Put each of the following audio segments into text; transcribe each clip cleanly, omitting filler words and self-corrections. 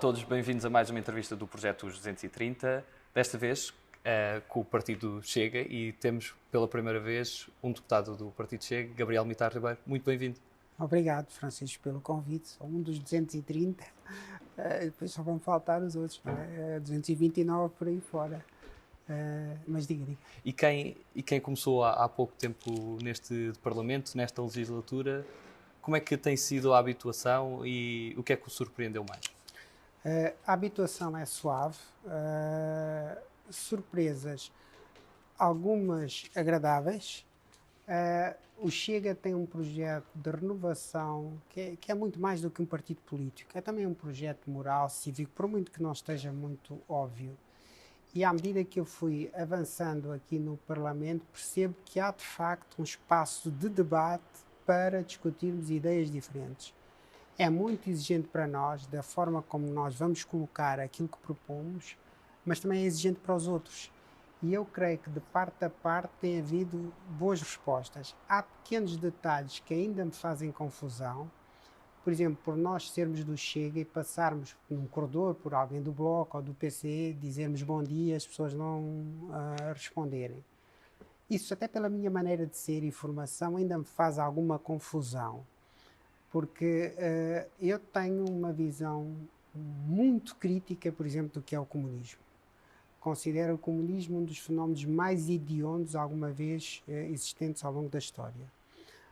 todos, bem-vindos a mais uma entrevista do Projeto 230, desta vez com o Partido Chega, e temos pela primeira vez um deputado do Partido Chega, Gabriel Mitar Ribeiro. Muito bem-vindo. Obrigado, Francisco, pelo convite. Sou um dos 230, depois só vão faltar os outros, não é? 229 por aí fora. Mas diga. E quem começou há pouco tempo neste Parlamento, nesta legislatura, como é que tem sido a habituação e o que é que o surpreendeu mais? A habituação é suave, surpresas, algumas agradáveis. O Chega tem um projeto de renovação que é muito mais do que um partido político. É também um projeto moral, cívico, por muito que não esteja muito óbvio. E à medida que eu fui avançando aqui no Parlamento, percebo que há de facto um espaço de debate para discutirmos ideias diferentes. É muito exigente para nós, da forma como nós vamos colocar aquilo que propomos, mas também é exigente para os outros. E eu creio que de parte a parte tem havido boas respostas. Há pequenos detalhes que ainda me fazem confusão. Por exemplo, por nós sermos do Chega e passarmos num corredor por alguém do Bloco ou do PC, dizermos bom dia, as pessoas não responderem. Isso, até pela minha maneira de ser e formação, ainda me faz alguma confusão. Porque eu tenho uma visão muito crítica, por exemplo, do que é o comunismo. Considero o comunismo um dos fenómenos mais hediondos alguma vez existentes ao longo da história.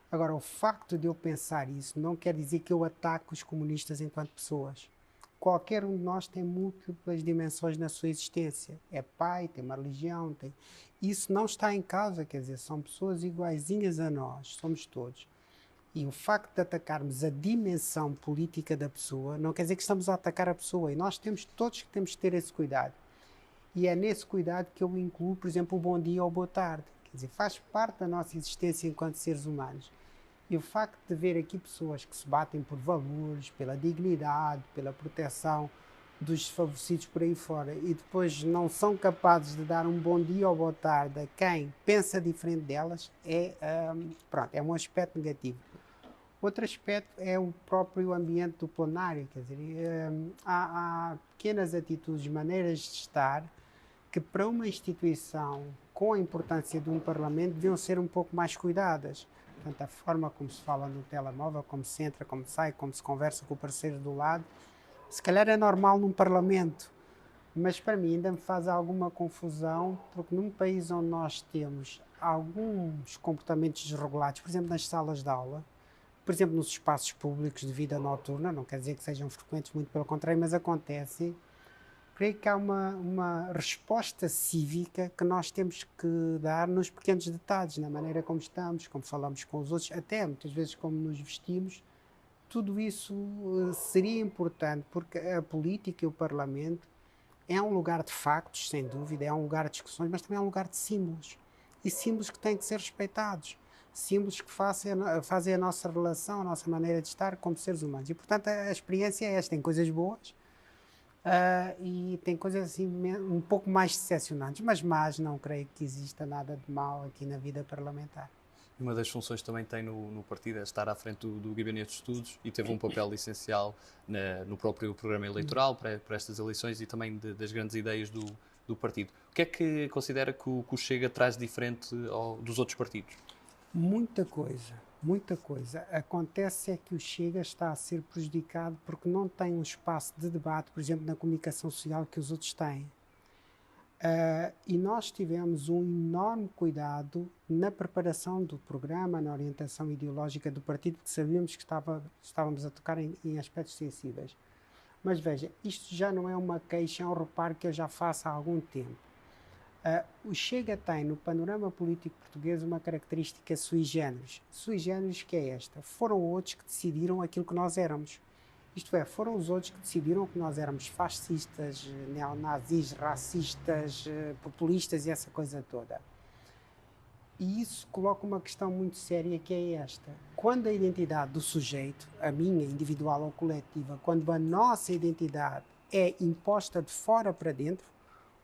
Agora, o facto de eu pensar isso não quer dizer que eu ataque os comunistas enquanto pessoas. Qualquer um de nós tem múltiplas dimensões na sua existência. É pai, tem uma religião, tem... Isso não está em causa, quer dizer, são pessoas iguaizinhas a nós, somos todos. E o facto de atacarmos a dimensão política da pessoa não quer dizer que estamos a atacar a pessoa. E nós temos que ter esse cuidado. E é nesse cuidado que eu incluo, por exemplo, o bom dia ou boa tarde. Quer dizer, faz parte da nossa existência enquanto seres humanos. E o facto de ver aqui pessoas que se batem por valores, pela dignidade, pela proteção dos desfavorecidos por aí fora, e depois não são capazes de dar um bom dia ou boa tarde a quem pensa diferente delas, é um aspecto negativo. Outro aspecto é o próprio ambiente do plenário, quer dizer, há pequenas atitudes, maneiras de estar, que para uma instituição com a importância de um Parlamento deviam ser um pouco mais cuidadas. Portanto, a forma como se fala no telemóvel, como se entra, como sai, como se conversa com o parceiro do lado, se calhar é normal num Parlamento, mas para mim ainda me faz alguma confusão, porque num país onde nós temos alguns comportamentos desregulados, por exemplo, nas salas de aula, por exemplo, nos espaços públicos de vida noturna, não quer dizer que sejam frequentes, muito pelo contrário, mas acontecem. Creio que há uma resposta cívica que nós temos que dar nos pequenos detalhes, na maneira como estamos, como falamos com os outros, até muitas vezes como nos vestimos. Tudo isso seria importante, porque a política e o Parlamento é um lugar de factos, sem dúvida, é um lugar de discussões, mas também é um lugar de símbolos. E símbolos que têm que ser respeitados. Símbolos que fazem a nossa relação, a nossa maneira de estar como seres humanos. E, portanto, a experiência é esta. Tem coisas boas e tem coisas assim um pouco mais decepcionantes. Mas não creio que exista nada de mal aqui na vida parlamentar. Uma das funções que também tem no partido é estar à frente do Gabinete de Estudos e teve um papel essencial no próprio programa eleitoral para estas eleições e também das grandes ideias do partido. O que é que considera que o Chega traz diferente dos outros partidos? Muita coisa. Acontece é que o Chega está a ser prejudicado porque não tem um espaço de debate, por exemplo, na comunicação social que os outros têm. E nós tivemos um enorme cuidado na preparação do programa, na orientação ideológica do partido, porque sabíamos que estávamos a tocar em aspectos sensíveis. Mas veja, isto já não é uma queixa, é um reparo que eu já faço há algum tempo. O Chega tem no panorama político português uma característica sui generis. Sui generis que é esta: foram outros que decidiram aquilo que nós éramos. Isto é, foram os outros que decidiram que nós éramos fascistas, neonazis, racistas, populistas e essa coisa toda. E isso coloca uma questão muito séria, que é esta: quando a identidade do sujeito, a minha, individual ou coletiva, quando a nossa identidade é imposta de fora para dentro,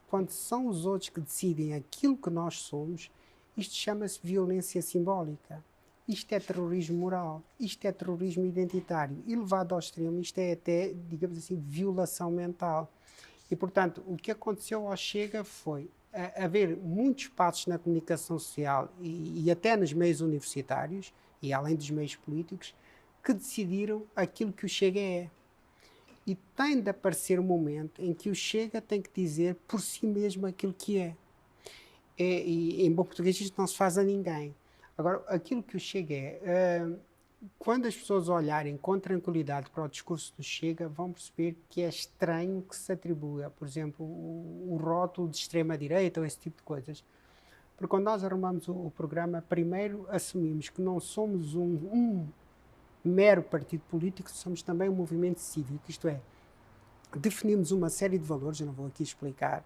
quando são os outros que decidem aquilo que nós somos, isto chama-se violência simbólica. Isto é terrorismo moral, isto é terrorismo identitário. E levado ao extremo, isto é até, digamos assim, violação mental. E, portanto, o que aconteceu ao Chega foi haver muitos passos na comunicação social e até nos meios universitários, e além dos meios políticos, que decidiram aquilo que o Chega é. E tem de aparecer um momento em que o Chega tem que dizer por si mesmo aquilo que é. E em bom português isto não se faz a ninguém. Agora, aquilo que o Chega quando as pessoas olharem com tranquilidade para o discurso do Chega, vão perceber que é estranho que se atribua, por exemplo, o rótulo de extrema-direita ou esse tipo de coisas. Porque quando nós arrumamos o programa, primeiro assumimos que não somos um mero partido político, somos também um movimento cívico, isto é, definimos uma série de valores, eu não vou aqui explicar,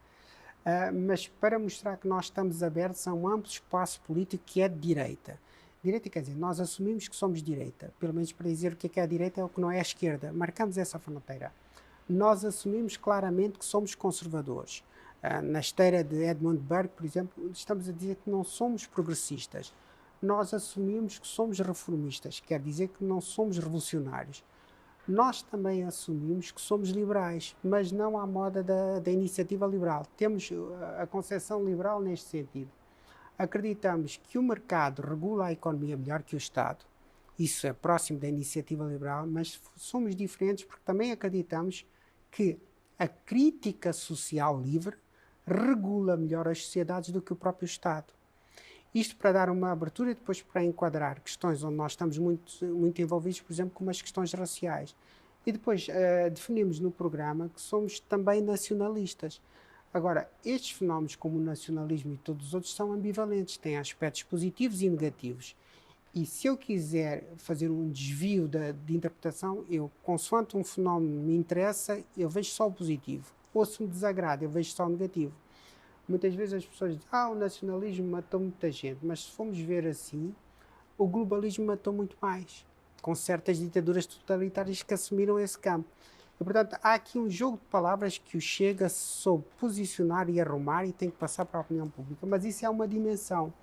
mas para mostrar que nós estamos abertos a um amplo espaço político que é de direita. Direita quer dizer, nós assumimos que somos direita, pelo menos para dizer o que é a direita é o que não é a esquerda, marcamos essa fronteira. Nós assumimos claramente que somos conservadores. Na esteira de Edmund Burke, por exemplo, estamos a dizer que não somos progressistas. Nós assumimos que somos reformistas, quer dizer que não somos revolucionários. Nós também assumimos que somos liberais, mas não à moda da iniciativa liberal. Temos a concepção liberal neste sentido. Acreditamos que o mercado regula a economia melhor que o Estado. Isso é próximo da iniciativa liberal, mas somos diferentes porque também acreditamos que a crítica social livre regula melhor as sociedades do que o próprio Estado. Isto para dar uma abertura e depois para enquadrar questões onde nós estamos muito envolvidos, por exemplo, como as questões raciais. E depois definimos no programa que somos também nacionalistas. Agora, estes fenómenos como o nacionalismo e todos os outros são ambivalentes, têm aspectos positivos e negativos. E se eu quiser fazer um desvio de interpretação, consoante um fenómeno me interessa, eu vejo só o positivo. Ou se me desagrada, eu vejo só o negativo. Muitas vezes as pessoas dizem, o nacionalismo matou muita gente, mas se formos ver assim, o globalismo matou muito mais, com certas ditaduras totalitárias que assumiram esse campo. E, portanto, há aqui um jogo de palavras que o Chega soube posicionar e arrumar e tem que passar para a opinião pública, mas isso é uma dimensão.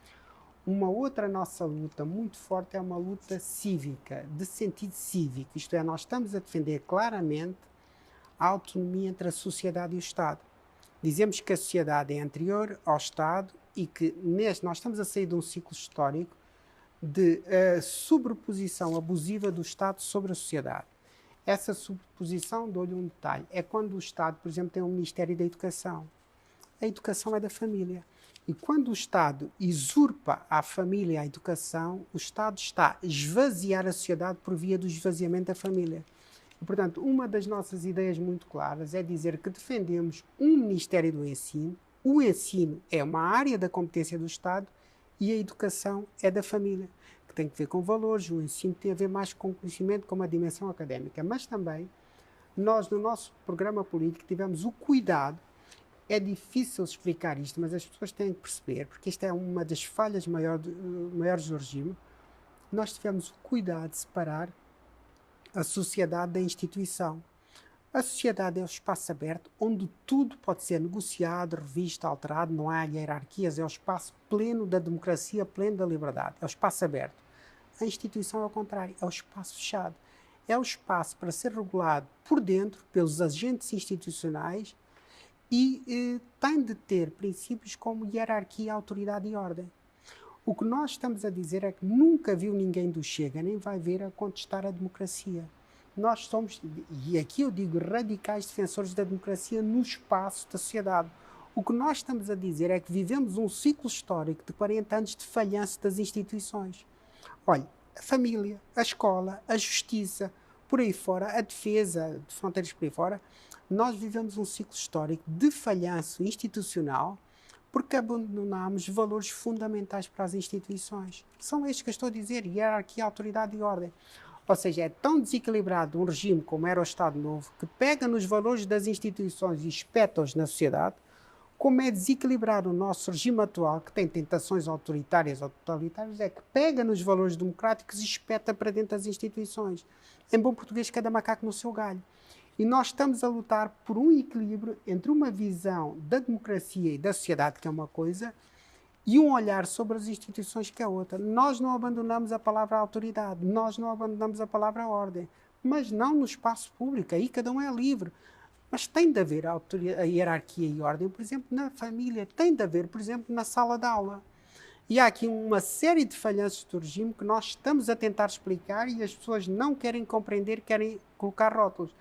Uma outra nossa luta muito forte é uma luta cívica, de sentido cívico, isto é, nós estamos a defender claramente a autonomia entre a sociedade e o Estado. Dizemos que a sociedade é anterior ao Estado e que nós estamos a sair de um ciclo histórico de sobreposição abusiva do Estado sobre a sociedade. Essa sobreposição, dou-lhe um detalhe, é quando o Estado, por exemplo, tem um Ministério da Educação. A educação é da família. E quando o Estado usurpa à família a educação, o Estado está a esvaziar a sociedade por via do esvaziamento da família. E, portanto, uma das nossas ideias muito claras é dizer que defendemos um Ministério do Ensino, o ensino é uma área da competência do Estado e a educação é da família, que tem que ver com valores, o ensino tem a ver mais com conhecimento, com uma dimensão académica. Mas também, nós no nosso programa político tivemos o cuidado, é difícil explicar isto, mas as pessoas têm que perceber, porque isto é uma das falhas maiores do regime, nós tivemos o cuidado de separar a sociedade da instituição. A sociedade é o espaço aberto onde tudo pode ser negociado, revisto, alterado, não há hierarquias, é o espaço pleno da democracia, pleno da liberdade, é o espaço aberto. A instituição é o contrário, é o espaço fechado. É o espaço para ser regulado por dentro, pelos agentes institucionais e tem de ter princípios como hierarquia, autoridade e ordem. O que nós estamos a dizer é que nunca viu ninguém do Chega, nem vai ver a contestar a democracia. Nós somos, e aqui eu digo, radicais defensores da democracia no espaço da sociedade. O que nós estamos a dizer é que vivemos um ciclo histórico de 40 anos de falhanço das instituições. Olha, a família, a escola, a justiça, por aí fora, a defesa de fronteiras por aí fora, nós vivemos um ciclo histórico de falhanço institucional porque abandonámos valores fundamentais para as instituições. São estes que eu estou a dizer, hierarquia, autoridade e ordem. Ou seja, é tão desequilibrado um regime como era o Estado Novo, que pega nos valores das instituições e espeta-os na sociedade, como é desequilibrado o nosso regime atual, que tem tentações autoritárias ou totalitárias, é que pega nos valores democráticos e espeta para dentro das instituições. Em bom português, cada macaco no seu galho. E nós estamos a lutar por um equilíbrio entre uma visão da democracia e da sociedade, que é uma coisa, e um olhar sobre as instituições que é outra. Nós não abandonamos a palavra autoridade, nós não abandonamos a palavra ordem, mas não no espaço público, aí cada um é livre. Mas tem de haver a hierarquia e ordem, por exemplo, na família, tem de haver, por exemplo, na sala de aula. E há aqui uma série de falhanços do regime que nós estamos a tentar explicar e as pessoas não querem compreender, querem colocar rótulos.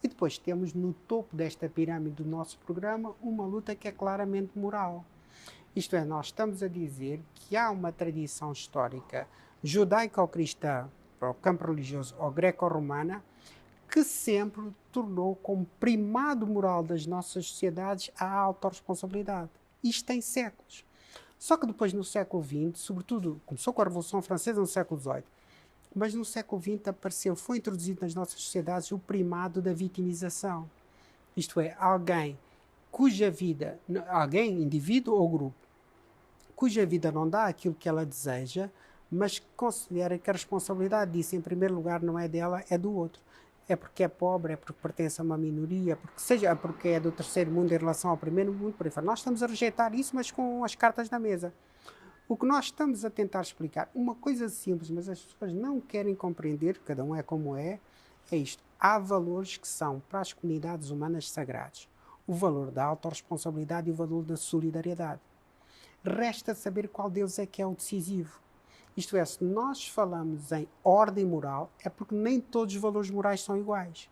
E depois temos no topo desta pirâmide do nosso programa uma luta que é claramente moral. Isto é, nós estamos a dizer que há uma tradição histórica judaico-cristã, para o campo religioso, ou greco-romana, que sempre tornou como primado moral das nossas sociedades a autorresponsabilidade. Isto tem séculos. Só que depois, no século XX, sobretudo, começou com a Revolução Francesa no século XVIII, mas no século XX foi introduzido nas nossas sociedades o primado da vitimização. Isto é, alguém cuja vida, alguém, indivíduo ou grupo, cuja vida não dá aquilo que ela deseja, mas considera que a responsabilidade disso, em primeiro lugar, não é dela, é do outro. É porque é pobre, é porque pertence a uma minoria, porque é do terceiro mundo em relação ao primeiro mundo, por aí fora. Nós estamos a rejeitar isso, mas com as cartas na mesa. O que nós estamos a tentar explicar, uma coisa simples, mas as pessoas não querem compreender, cada um é como é isto. Há valores que são, para as comunidades humanas, sagrados. O valor da autorresponsabilidade e o valor da solidariedade. Resta saber qual deles é que é o decisivo. Isto é, se nós falamos em ordem moral, é porque nem todos os valores morais são iguais.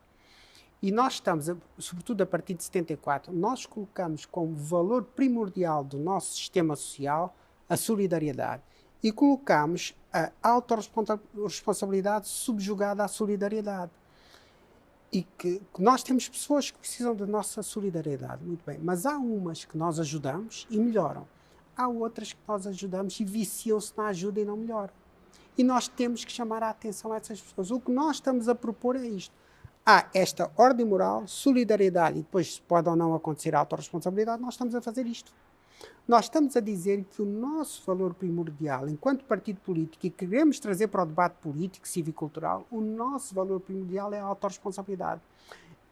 E nós estamos, sobretudo a partir de 74, nós colocamos como valor primordial do nosso sistema social a solidariedade. E colocamos a autorresponsabilidade subjugada à solidariedade. E que nós temos pessoas que precisam da nossa solidariedade, muito bem, mas há umas que nós ajudamos e melhoram. Há outras que nós ajudamos e viciam-se na ajuda e não melhoram. E nós temos que chamar a atenção a essas pessoas. O que nós estamos a propor é isto. Há esta ordem moral, solidariedade, e depois pode ou não acontecer a autorresponsabilidade, nós estamos a fazer isto. Nós estamos a dizer que o nosso valor primordial, enquanto partido político, e queremos trazer para o debate político, cívico-cultural, o nosso valor primordial é a autorresponsabilidade.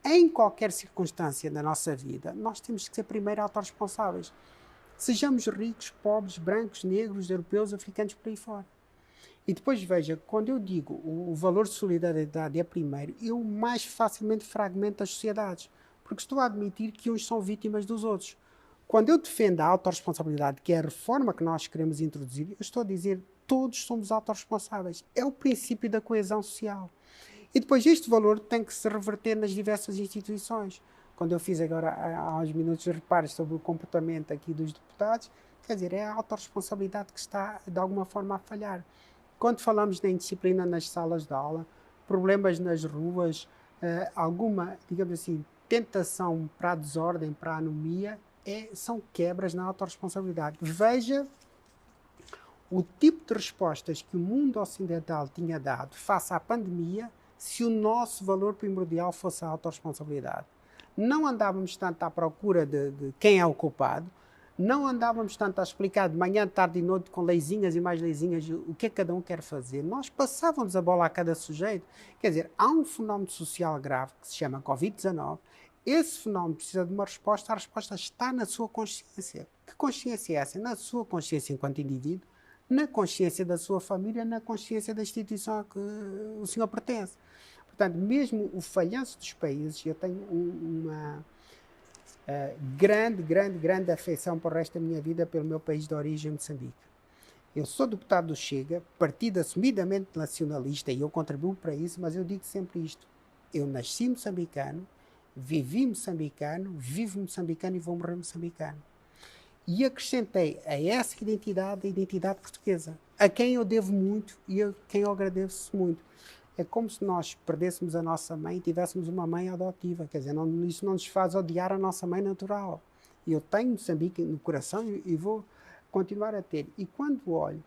Em qualquer circunstância da nossa vida, nós temos que ser primeiro autorresponsáveis. Sejamos ricos, pobres, brancos, negros, europeus, africanos, por aí fora. E depois veja, quando eu digo o valor de solidariedade é primeiro, eu mais facilmente fragmento as sociedades, porque estou a admitir que uns são vítimas dos outros. Quando eu defendo a autorresponsabilidade, que é a reforma que nós queremos introduzir, eu estou a dizer todos somos autorresponsáveis. É o princípio da coesão social. E depois este valor tem que se reverter nas diversas instituições. Quando eu fiz agora há uns minutos reparos sobre o comportamento aqui dos deputados, quer dizer, é a autorresponsabilidade que está de alguma forma a falhar. Quando falamos da indisciplina nas salas de aula, problemas nas ruas, alguma, digamos assim, tentação para a desordem, para a anomia, são quebras na autorresponsabilidade. Veja o tipo de respostas que o mundo ocidental tinha dado face à pandemia se o nosso valor primordial fosse a autorresponsabilidade. Não andávamos tanto à procura de quem é o culpado, não andávamos tanto a explicar de manhã, tarde e noite com leizinhas e mais leizinhas o que é que cada um quer fazer. Nós passávamos a bola a cada sujeito. Quer dizer, há um fenómeno social grave que se chama Covid-19. Esse fenómeno precisa de uma resposta. A resposta está na sua consciência. Que consciência é essa? Na sua consciência enquanto indivíduo, na consciência da sua família, na consciência da instituição a que o senhor pertence. Portanto, mesmo o falhanço dos países, eu tenho uma grande afeição para o resto da minha vida pelo meu país de origem, Moçambique. Eu sou deputado do Chega, partido assumidamente nacionalista, e eu contribuo para isso, mas eu digo sempre isto. Eu nasci moçambicano, vivi moçambicano, vivo moçambicano e vou morrer moçambicano. E acrescentei a essa identidade a identidade portuguesa, a quem eu devo muito e a quem eu agradeço muito. É como se nós perdêssemos a nossa mãe e tivéssemos uma mãe adotiva. Quer dizer, isso não nos faz odiar a nossa mãe natural. E eu tenho Moçambique no coração e vou continuar a ter. E quando olho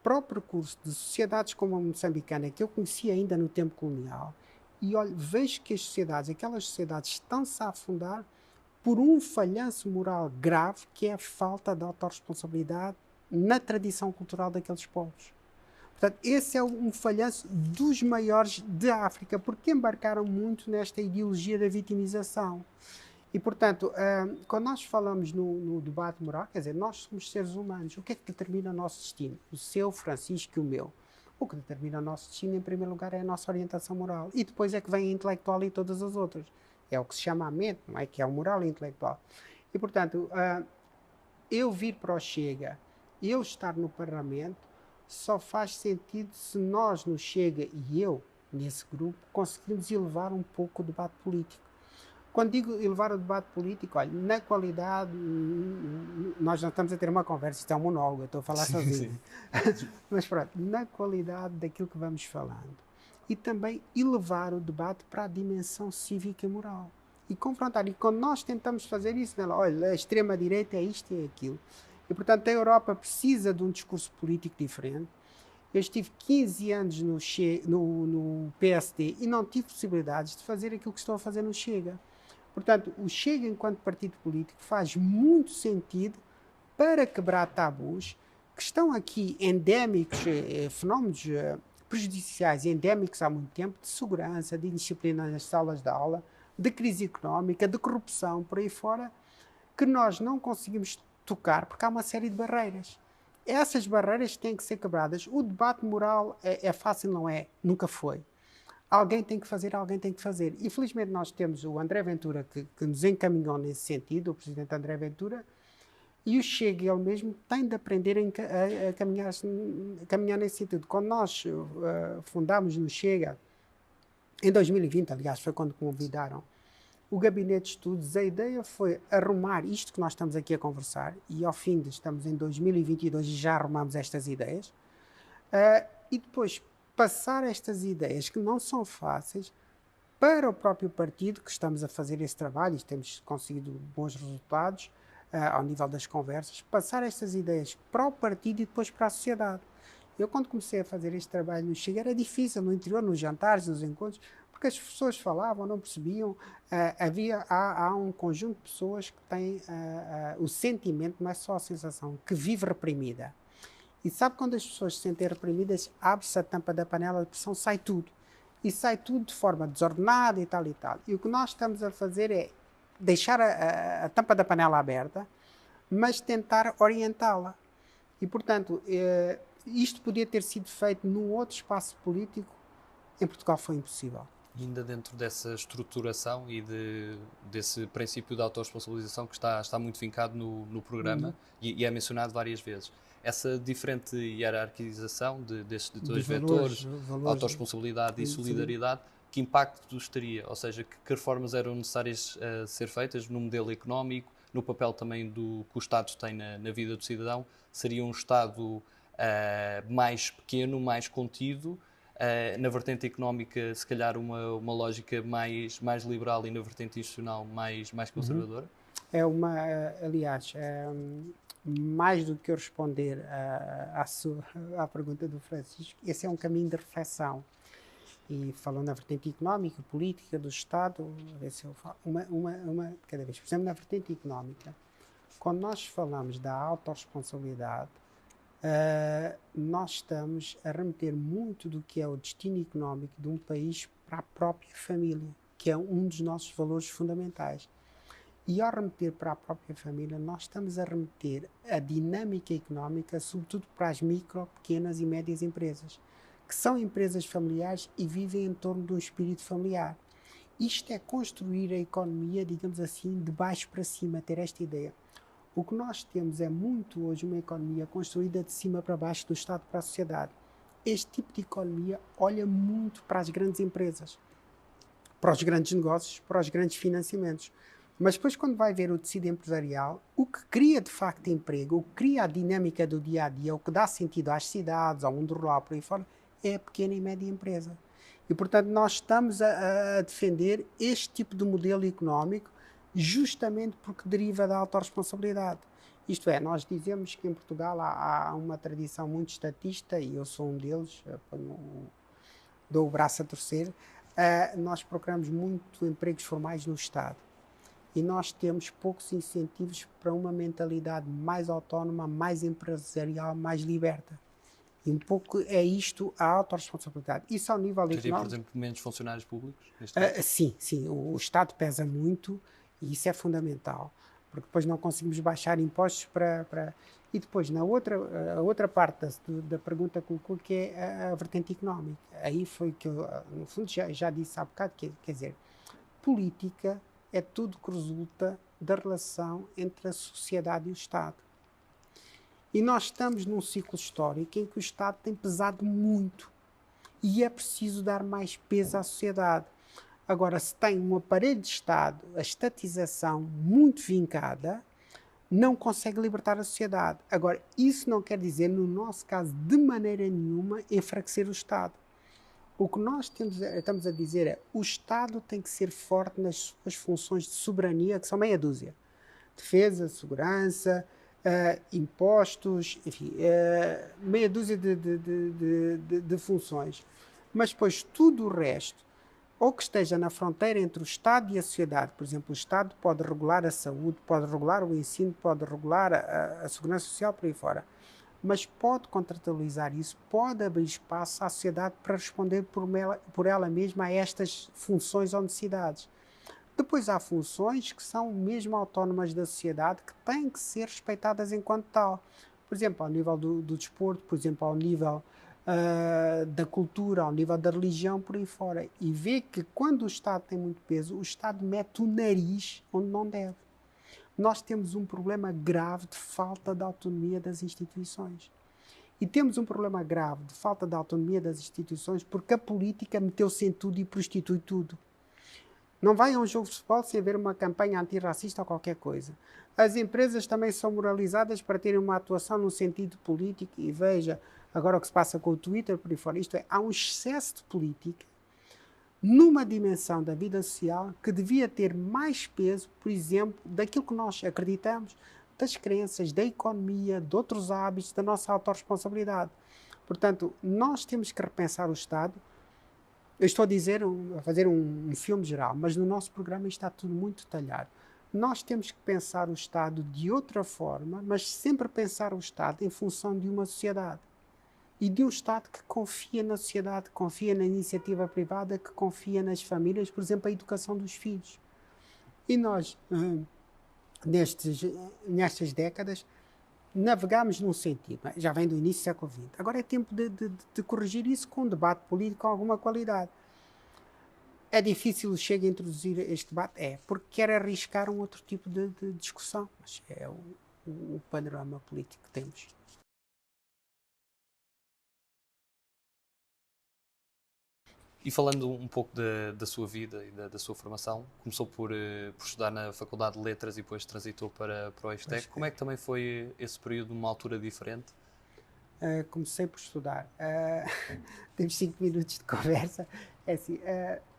para o percurso de sociedades como a moçambicana, que eu conhecia ainda no tempo colonial, e olho, vejo que as sociedades, aquelas sociedades estão-se a afundar por um falhanço moral grave, que é a falta de autorresponsabilidade na tradição cultural daqueles povos. Portanto, esse é um falhanço dos maiores da África, porque embarcaram muito nesta ideologia da vitimização. E, portanto, quando nós falamos no debate moral, quer dizer, nós somos seres humanos. O que é que determina o nosso destino? O seu, Francisco, e o meu. O que determina o nosso destino, em primeiro lugar, é a nossa orientação moral. E depois é que vem a intelectual e todas as outras. É o que se chama a mente, não é? Que é o moral e intelectual. E, portanto, eu vir para o Chega, eu estar no Parlamento, só faz sentido se nós no Chega e eu, nesse grupo, conseguimos elevar um pouco o debate político. Quando digo elevar o debate político, olha, na qualidade, nós não estamos a ter uma conversa, isto é um monólogo, eu estou a falar sozinho. Mas pronto, na qualidade daquilo que vamos falando. E também elevar o debate para a dimensão cívica e moral. E confrontar. E quando nós tentamos fazer isso, olha, a extrema-direita é isto e é aquilo. E, portanto, a Europa precisa de um discurso político diferente. Eu estive 15 anos no PSD e não tive possibilidades de fazer aquilo que estou a fazer no Chega. Portanto, o Chega, enquanto partido político, faz muito sentido para quebrar tabus que estão aqui endémicos, fenómenos prejudiciais endémicos há muito tempo, de segurança, de indisciplina nas salas de aula, de crise económica, de corrupção, por aí fora, que nós não conseguimos tocar porque há uma série de barreiras. Essas barreiras têm que ser quebradas. O debate moral é fácil, não é? Nunca foi. Alguém tem que fazer, alguém tem que fazer. E felizmente nós temos o André Ventura que nos encaminhou nesse sentido, o presidente André Ventura, e o Chega, ele mesmo, tem de aprender a caminhar nesse sentido. Quando nós fundámos no Chega, em 2020, aliás, foi quando convidaram o Gabinete de Estudos, a ideia foi arrumar isto que nós estamos aqui a conversar, e ao fim estamos em 2022 e já arrumamos estas ideias, e depois passar estas ideias, que não são fáceis, para o próprio partido, que estamos a fazer esse trabalho e temos conseguido bons resultados ao nível das conversas, passar estas ideias para o partido e depois para a sociedade. Eu, quando comecei a fazer este trabalho no Chega, era difícil, no interior, nos jantares, nos encontros, porque as pessoas falavam, não percebiam. Há um conjunto de pessoas que têm o sentimento, não é só a sensação, que vive reprimida. E sabe, quando as pessoas se sentem reprimidas, abre-se a tampa da panela de pressão, sai tudo. E sai tudo de forma desordenada e tal e tal. E o que nós estamos a fazer é deixar a tampa da panela aberta, mas tentar orientá-la. E, portanto, isto podia ter sido feito num outro espaço político. Em Portugal foi impossível. E ainda dentro dessa estruturação e desse princípio de autorresponsabilização que está muito vincado no programa e é mencionado várias vezes. Essa diferente hierarquização destes dois vetores, autorresponsabilidade e solidariedade, que impacto estaria? Ou seja, que reformas eram necessárias ser feitas no modelo económico, no papel também que o Estado tem na vida do cidadão? Seria um Estado mais pequeno, mais contido, na vertente económica, se calhar uma lógica mais liberal, e na vertente institucional mais conservadora? Aliás, mais do que eu responder à pergunta do Francisco, esse é um caminho de reflexão. E falando na vertente económica, política do Estado, a ver se eu falo uma cada vez. Por exemplo, na vertente económica, quando nós falamos da autorresponsabilidade, nós estamos a remeter muito do que é o destino económico de um país para a própria família, que é um dos nossos valores fundamentais. E ao remeter para a própria família, nós estamos a remeter a dinâmica económica, sobretudo para as micro, pequenas e médias empresas, que são empresas familiares e vivem em torno de um espírito familiar. Isto é construir a economia, digamos assim, de baixo para cima, ter esta ideia. O que nós temos é muito hoje uma economia construída de cima para baixo, do Estado para a sociedade. Este tipo de economia olha muito para as grandes empresas, para os grandes negócios, para os grandes financiamentos. Mas depois, quando vai ver o tecido empresarial, o que cria de facto emprego, o que cria a dinâmica do dia-a-dia, o que dá sentido às cidades, ao mundo rural, por aí fora, é a pequena e média empresa. E, portanto, nós estamos a defender este tipo de modelo económico justamente porque deriva da autorresponsabilidade. Isto é, nós dizemos que em Portugal há uma tradição muito estatista, e eu sou um deles, dou o braço a torcer. Nós procuramos muito empregos formais no Estado. E nós temos poucos incentivos para uma mentalidade mais autónoma, mais empresarial, mais liberta. E um pouco é isto a autorresponsabilidade. Isso ao nível económico. Por exemplo, menos funcionários públicos? Sim. O Estado pesa muito E isso é fundamental, porque depois não conseguimos baixar impostos para... E depois, a outra parte da pergunta que colocou, que é a vertente económica. Aí foi que eu, no fundo, já disse há bocado, quer dizer, política é tudo que resulta da relação entre a sociedade e o Estado. E nós estamos num ciclo histórico em que o Estado tem pesado muito e é preciso dar mais peso à sociedade. Agora, se tem um aparelho de Estado, a estatização muito vincada, não consegue libertar a sociedade. Agora, isso não quer dizer, no nosso caso, de maneira nenhuma, enfraquecer o Estado. O que nós estamos a dizer é o Estado tem que ser forte nas suas funções de soberania, que são meia dúzia. Defesa, segurança, impostos, enfim, meia dúzia de funções. Mas depois tudo o resto, ou que esteja na fronteira entre o Estado e a sociedade. Por exemplo, o Estado pode regular a saúde, pode regular o ensino, pode regular a segurança social, por aí fora. Mas pode contratualizar isso, pode abrir espaço à sociedade para responder por ela mesma a estas funções ou necessidades. Depois há funções que são mesmo autónomas da sociedade, que têm que ser respeitadas enquanto tal. Por exemplo, ao nível do desporto, por exemplo, ao nível da cultura, ao nível da religião, por aí fora. E vê que quando o Estado tem muito peso, o Estado mete o nariz onde não deve. Nós temos um problema grave de falta de autonomia das instituições. E temos um problema grave de falta de autonomia das instituições porque a política meteu-se em tudo e prostitui tudo. Não vai a um jogo de futebol sem haver uma campanha antirracista ou qualquer coisa. As empresas também são moralizadas para terem uma atuação no sentido político. E veja, agora o que se passa com o Twitter, por aí fora. Isto é, há um excesso de política numa dimensão da vida social que devia ter mais peso, por exemplo, daquilo que nós acreditamos, das crenças, da economia, de outros hábitos, da nossa autorresponsabilidade. Portanto, nós temos que repensar o Estado. Eu estou a fazer um filme geral, mas no nosso programa está tudo muito detalhado. Nós temos que pensar o Estado de outra forma, mas sempre pensar o Estado em função de uma sociedade. E de um Estado que confia na sociedade, que confia na iniciativa privada, que confia nas famílias, por exemplo, a educação dos filhos. E nós, nestas décadas, navegámos num sentido, já vem do início do século XX. Agora é tempo de corrigir isso com um debate político com alguma qualidade. É difícil chegar a introduzir este debate? Porque quer arriscar um outro tipo de discussão, mas é o panorama político que temos. E falando um pouco da sua vida e da sua formação, começou por estudar na Faculdade de Letras e depois transitou para o ESTEC. Como é que também foi esse período numa altura diferente? Comecei por estudar. Temos 5 minutos de conversa. É assim,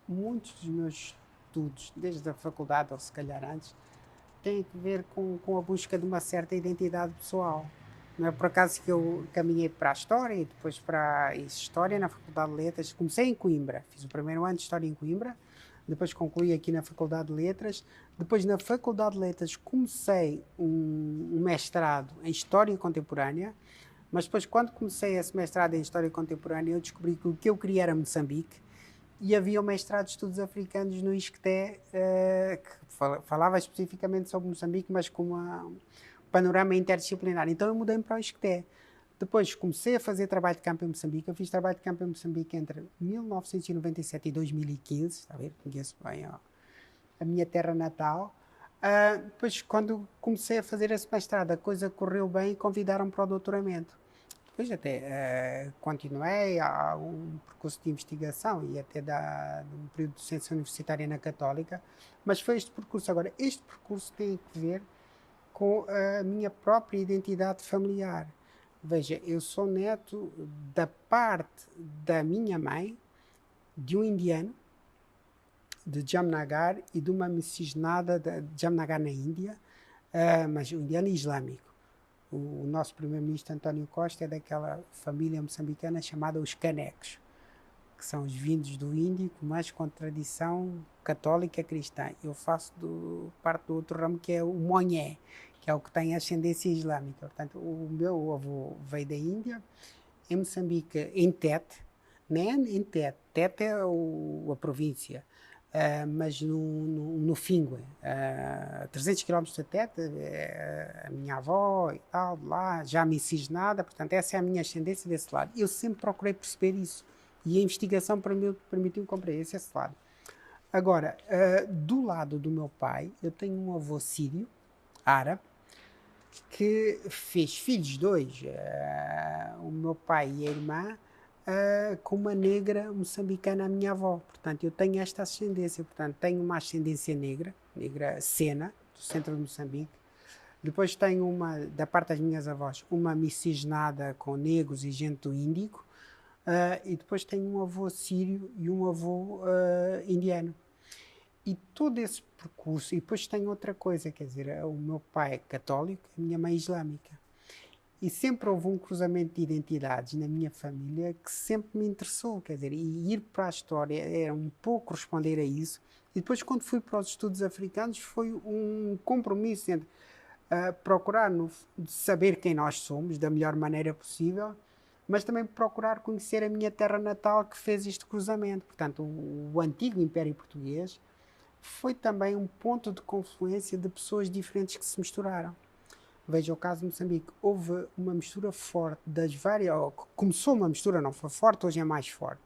muitos dos meus estudos, desde a faculdade ou se calhar antes, têm a ver com a busca de uma certa identidade pessoal. Não é por acaso que eu caminhei para a História e depois para a História na Faculdade de Letras. Comecei em Coimbra, fiz o primeiro ano de História em Coimbra, depois concluí aqui na Faculdade de Letras. Depois na Faculdade de Letras comecei um mestrado em História Contemporânea, mas depois quando comecei esse mestrado em História Contemporânea eu descobri que o que eu queria era Moçambique e havia o mestrado de Estudos Africanos no ISCTE que falava especificamente sobre Moçambique, mas com panorama interdisciplinar. Então eu mudei-me para o ISCTE. Depois comecei a fazer trabalho de campo em Moçambique. Eu fiz trabalho de campo em Moçambique entre 1997 e 2015. Está a ver? Conheço bem a minha terra natal. Depois, quando comecei a fazer esse mestrado, a coisa correu bem e convidaram-me para o doutoramento. Depois até continuei um percurso de investigação e até um período de docência universitária na Católica. Mas foi este percurso. Agora, este percurso tem a ver com a minha própria identidade familiar. Veja, eu sou neto da parte da minha mãe, de um indiano, de Jamnagar, e de uma miscigenada de Jamnagar na Índia, mas um indiano islâmico. O nosso primeiro-ministro António Costa é daquela família moçambicana chamada os Canecos, que são os vindos do Índico, mas com tradição católica cristã. Eu faço parte do outro ramo, que é o Monhé, que é o que tem ascendência islâmica. Portanto, o meu avô veio da Índia, em Moçambique, em Tete, né? Em Tete. Tete é a província. mas no Fingue, 300 quilómetros de Tete, a minha avó e tal, lá, já miscigenada, portanto, essa é a minha ascendência desse lado. Eu sempre procurei perceber isso, e a investigação permitiu compreender esse lado. Agora, do lado do meu pai, eu tenho um avô sírio, árabe, que fez filhos dois, o meu pai e a irmã, com uma negra moçambicana, a minha avó. Portanto, eu tenho esta ascendência. Portanto, tenho uma ascendência negra Sena, do centro de Moçambique. Depois tenho da parte das minhas avós, uma miscigenada com negros e gente do Índico. E depois tenho um avô sírio e um avô indiano. E todo esse percurso, e depois tem outra coisa, quer dizer, o meu pai é católico, a minha mãe é islâmica. E sempre houve um cruzamento de identidades na minha família que sempre me interessou, quer dizer, e ir para a história era um pouco responder a isso. E depois, quando fui para os estudos africanos, foi um compromisso entre procurar saber quem nós somos da melhor maneira possível, mas também procurar conhecer a minha terra natal que fez este cruzamento. Portanto, o antigo Império Português foi também um ponto de confluência de pessoas diferentes que se misturaram. Veja o caso de Moçambique. Houve uma mistura forte das várias... Começou uma mistura, não foi forte, hoje é mais forte.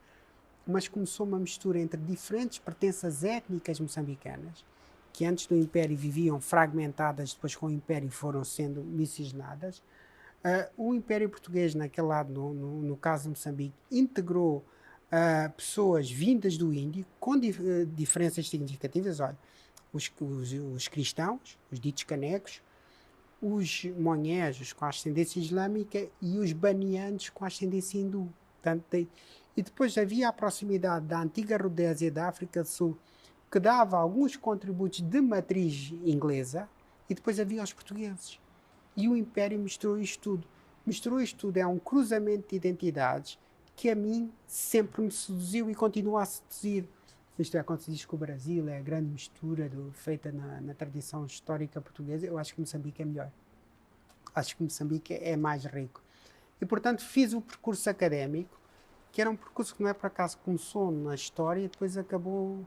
Mas começou uma mistura entre diferentes pertenças étnicas moçambicanas, que antes do Império viviam fragmentadas, depois com o Império foram sendo miscigenadas. O Império Português, naquele lado, no caso de Moçambique, integrou pessoas vindas do Índico com diferenças significativas. Olha, os cristãos, os ditos canecos, os monhés com a ascendência islâmica e os banianos com a ascendência hindu. Portanto, e depois havia a proximidade da antiga Rodésia da África do Sul, que dava alguns contributos de matriz inglesa, e depois havia os portugueses. E o Império misturou isto tudo. Misturou isto tudo, é um cruzamento de identidades que a mim sempre me seduziu e continua a seduzir. Isto é, quando se diz que o Brasil é a grande mistura feita na tradição histórica portuguesa, eu acho que Moçambique é melhor. Acho que Moçambique é mais rico. E, portanto, fiz o percurso académico, que era um percurso que não é por acaso começou na história e depois acabou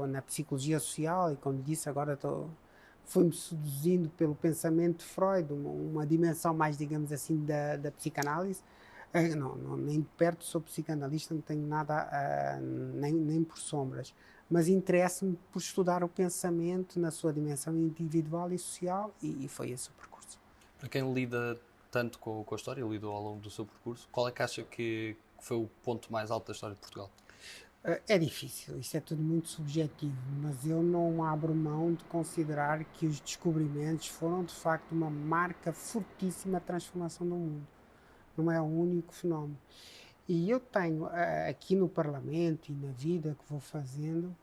na psicologia social, e como disse, agora fui-me seduzindo pelo pensamento de Freud, uma dimensão mais, digamos assim, da psicanálise. Nem de perto sou psicanalista, não tenho nada, nem por sombras, mas interesso-me por estudar o pensamento na sua dimensão individual e social, e foi esse o percurso. Para quem lida tanto com a história, lidou ao longo do seu percurso, qual é que acha que foi o ponto mais alto da história de Portugal? É difícil, isso é tudo muito subjetivo, mas eu não abro mão de considerar que os descobrimentos foram de facto uma marca fortíssima da transformação do mundo. Não é o único fenómeno. E eu tenho aqui no Parlamento e na vida que vou fazendo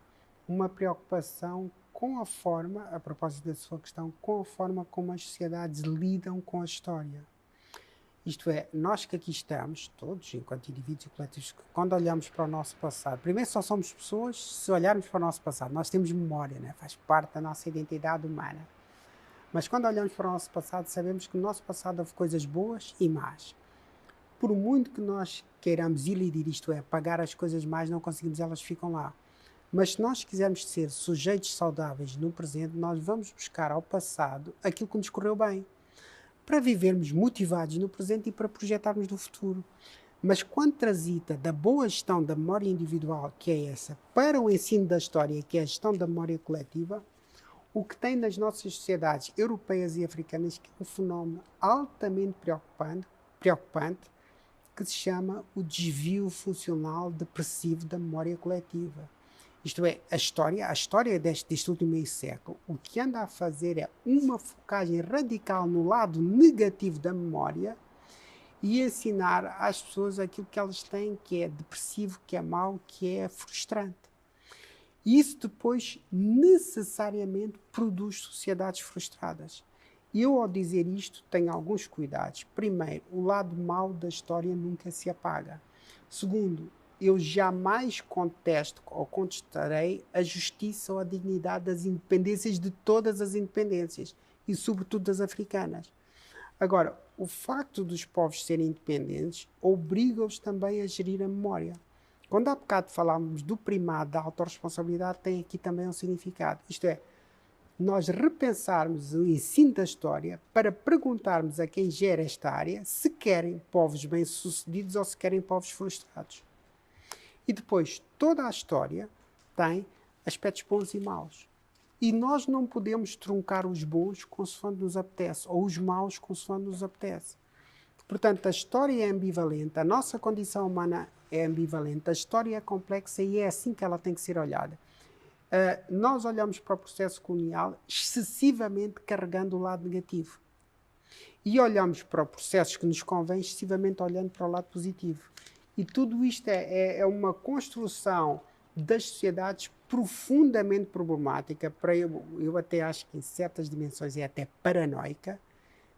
uma preocupação com a forma, a propósito da sua questão, com a forma como as sociedades lidam com a história. Isto é, nós que aqui estamos, todos, enquanto indivíduos e coletivos, quando olhamos para o nosso passado, primeiro só somos pessoas se olharmos para o nosso passado. Nós temos memória, né? Faz parte da nossa identidade humana. Mas quando olhamos para o nosso passado, sabemos que no nosso passado houve coisas boas e más. Por muito que nós queiramos ilidir, isto é, apagar as coisas más, não conseguimos, elas ficam lá. Mas se nós quisermos ser sujeitos saudáveis no presente, nós vamos buscar ao passado aquilo que nos correu bem, para vivermos motivados no presente e para projetarmos no futuro. Mas quando transita da boa gestão da memória individual, que é essa, para o ensino da história, que é a gestão da memória coletiva, o que tem nas nossas sociedades europeias e africanas que é um fenómeno altamente preocupante, que se chama o desvio funcional depressivo da memória coletiva. Isto é, a história deste último meio século, o que anda a fazer é uma focagem radical no lado negativo da memória e ensinar às pessoas aquilo que elas têm, que é depressivo, que é mau, que é frustrante. E isso depois necessariamente produz sociedades frustradas. E eu, ao dizer isto, tenho alguns cuidados. Primeiro, o lado mau da história nunca se apaga. Segundo, eu jamais contesto ou contestarei a justiça ou a dignidade das independências, de todas as independências, e sobretudo das africanas. Agora, o facto dos povos serem independentes obriga-os também a gerir a memória. Quando há bocado falámos do primado da autorresponsabilidade, tem aqui também um significado. Isto é, nós repensarmos o ensino da história para perguntarmos a quem gera esta área se querem povos bem-sucedidos ou se querem povos frustrados. E depois, toda a história tem aspectos bons e maus. E nós não podemos truncar os bons consoante nos apetece, ou os maus consoante nos apetece. Portanto, a história é ambivalente, a nossa condição humana é ambivalente, a história é complexa e é assim que ela tem que ser olhada. Nós olhamos para o processo colonial excessivamente carregando o lado negativo. E olhamos para os processos que nos convém excessivamente olhando para o lado positivo. E tudo isto é uma construção das sociedades profundamente problemática, eu até acho que em certas dimensões é até paranoica,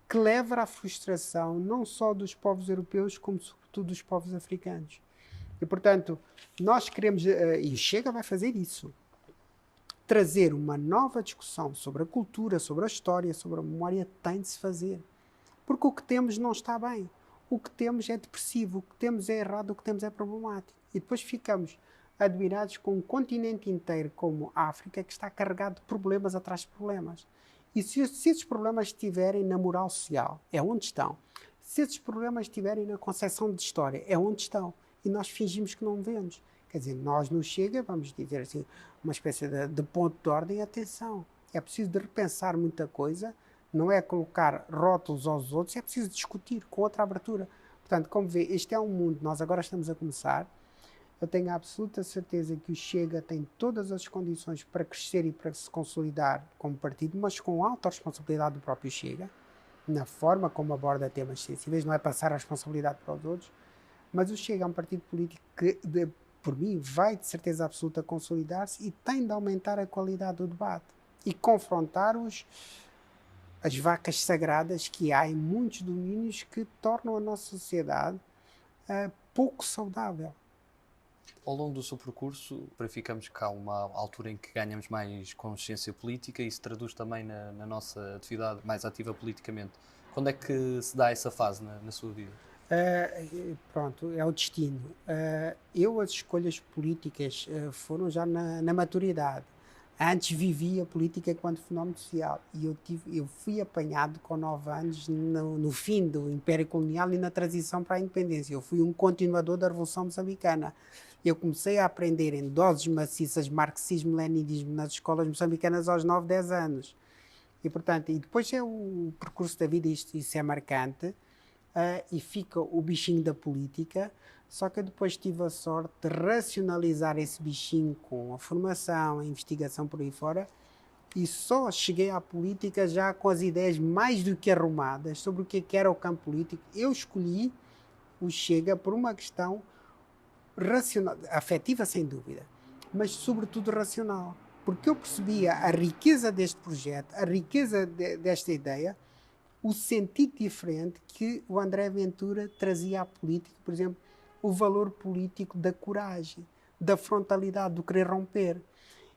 que leva à frustração não só dos povos europeus, como sobretudo dos povos africanos. E, portanto, nós queremos, e o Chega vai fazer isso, trazer uma nova discussão sobre a cultura, sobre a história, sobre a memória, tem de se fazer. Porque o que temos não está bem. O que temos é depressivo, o que temos é errado, o que temos é problemático. E depois ficamos admirados com um continente inteiro como a África, que está carregado de problemas atrás de problemas. E se esses problemas estiverem na moral social, é onde estão. Se esses problemas estiverem na concepção de história, é onde estão. E nós fingimos que não vemos. Quer dizer, nós no Chega, vamos dizer assim, uma espécie de ponto de ordem, atenção. É preciso de repensar muita coisa, não é colocar rótulos aos outros, é preciso discutir com outra abertura. Portanto, como vê, este é um mundo, nós agora estamos a começar. Eu tenho a absoluta certeza que o Chega tem todas as condições para crescer e para se consolidar como partido, mas com alta responsabilidade do próprio Chega, na forma como aborda temas sensíveis, não é passar a responsabilidade para os outros, mas o Chega é um partido político que, por mim, vai de certeza absoluta consolidar-se e tem de aumentar a qualidade do debate e confrontar as vacas sagradas que há em muitos domínios que tornam a nossa sociedade pouco saudável. Ao longo do seu percurso, verificamos que há uma altura em que ganhamos mais consciência política e se traduz também na nossa atividade mais ativa politicamente. Quando é que se dá essa fase na sua vida? Pronto, é o destino. As escolhas políticas foram já na maturidade. Antes vivia a política enquanto fenómeno social e eu fui apanhado com 9 anos no fim do Império Colonial e na transição para a independência. Eu fui um continuador da Revolução Moçambicana. Eu comecei a aprender em doses maciças marxismo-leninismo nas escolas moçambicanas aos 9, 10 anos. E, portanto, e depois é o percurso da vida, isso é marcante, e fica o bichinho da política. Só que eu depois tive a sorte de racionalizar esse bichinho com a formação, a investigação por aí fora, e só cheguei à política já com as ideias mais do que arrumadas sobre o que era o campo político. Eu escolhi o Chega por uma questão racional, afetiva sem dúvida, mas sobretudo racional, porque eu percebia a riqueza deste projeto, a riqueza desta ideia, o sentido diferente que o André Ventura trazia à política, por exemplo, o valor político da coragem, da frontalidade, do querer romper.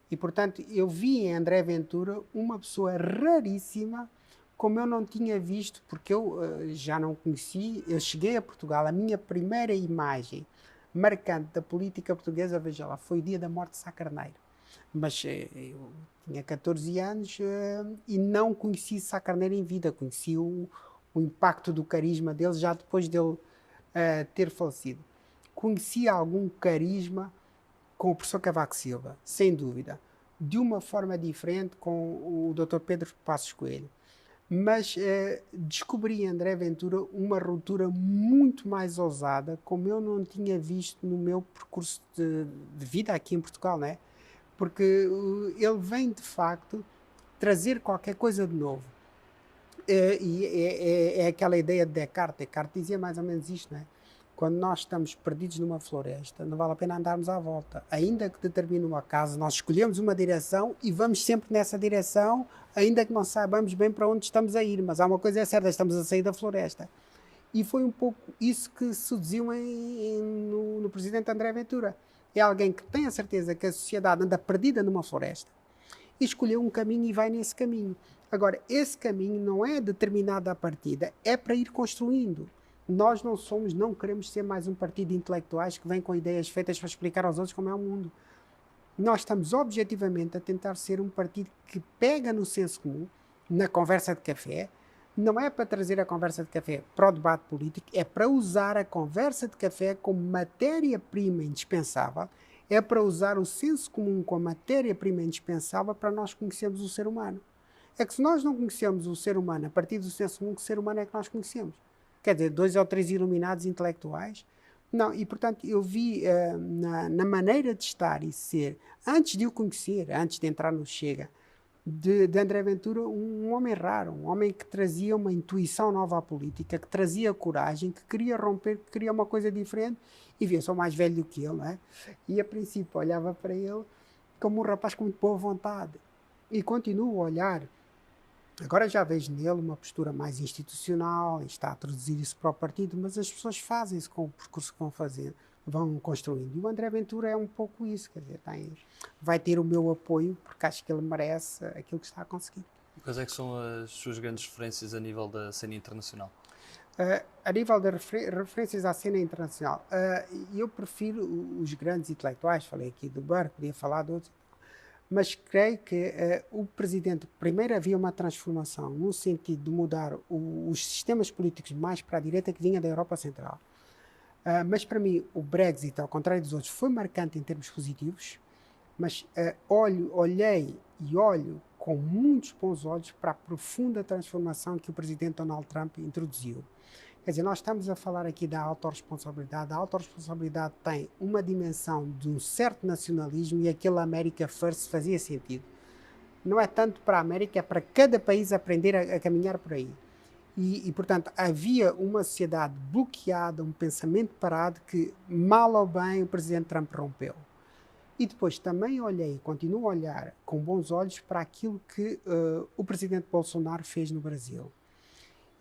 E, portanto, eu vi em André Ventura uma pessoa raríssima, como eu não tinha visto, porque eu já não conheci. Eu cheguei a Portugal, a minha primeira imagem marcante da política portuguesa, veja lá, foi o dia da morte de Sá Carneiro. Mas eu tinha 14 anos e não conheci Sá Carneiro em vida, conheci o impacto do carisma dele já depois dele ter falecido. Conheci algum carisma com o professor Cavaco Silva, sem dúvida, de uma forma diferente com o Dr. Pedro Passos Coelho. Mas descobri em André Ventura uma ruptura muito mais ousada, como eu não tinha visto no meu percurso de vida aqui em Portugal, né? Porque ele vem, de facto, trazer qualquer coisa de novo. É aquela ideia de Descartes. Descartes dizia mais ou menos isto, né? Quando nós estamos perdidos numa floresta, não vale a pena andarmos à volta. Ainda que determine uma casa, nós escolhemos uma direção e vamos sempre nessa direção, ainda que não saibamos bem para onde estamos a ir. Mas há uma coisa certa, estamos a sair da floresta. E foi um pouco isso que seduziu no presidente André Ventura. É alguém que tem a certeza que a sociedade anda perdida numa floresta e escolheu um caminho e vai nesse caminho. Agora, esse caminho não é determinado à partida, é para ir construindo. Nós não queremos ser mais um partido de intelectuais que vem com ideias feitas para explicar aos outros como é o mundo. Nós estamos objetivamente a tentar ser um partido que pega no senso comum, na conversa de café. Não é para trazer a conversa de café para o debate político, é para usar a conversa de café como matéria-prima indispensável, é para usar o senso comum como matéria-prima indispensável para nós conhecermos o ser humano. É que se nós não conhecemos o ser humano a partir do senso comum, que ser humano é que nós conhecemos? Quer dizer, 2 ou 3 iluminados intelectuais? Não, e portanto eu vi na maneira de estar e ser, antes de o conhecer, antes de entrar no Chega, de André Ventura, um homem raro, um homem que trazia uma intuição nova à política, que trazia coragem, que queria romper, que queria uma coisa diferente, e via, sou mais velho do que ele, não é? E a princípio olhava para ele como um rapaz com muito boa vontade, e continuo a olhar. Agora já vejo nele uma postura mais institucional, está a traduzir isso para o partido, mas as pessoas fazem isso com o percurso que vão fazer, vão construindo. E o André Ventura é um pouco isso, quer dizer, vai ter o meu apoio, porque acho que ele merece aquilo que está a conseguir. E quais é que são as suas grandes referências a nível da cena internacional? A nível de referências à cena internacional, eu prefiro os grandes intelectuais, falei aqui do Burke, podia falar de outros, mas creio que o presidente, primeiro havia uma transformação no sentido de mudar os sistemas políticos mais para a direita que vinha da Europa Central. Mas para mim o Brexit, ao contrário dos outros, foi marcante em termos positivos, mas olhei e olho com muitos bons olhos para a profunda transformação que o presidente Donald Trump introduziu. Quer dizer, nós estamos a falar aqui da autorresponsabilidade. A autorresponsabilidade tem uma dimensão de um certo nacionalismo e aquele America First fazia sentido. Não é tanto para a América, é para cada país aprender a caminhar por aí. E, portanto, havia uma sociedade bloqueada, um pensamento parado que, mal ou bem, o presidente Trump rompeu. E depois também continuo a olhar com bons olhos para aquilo que o presidente Bolsonaro fez no Brasil.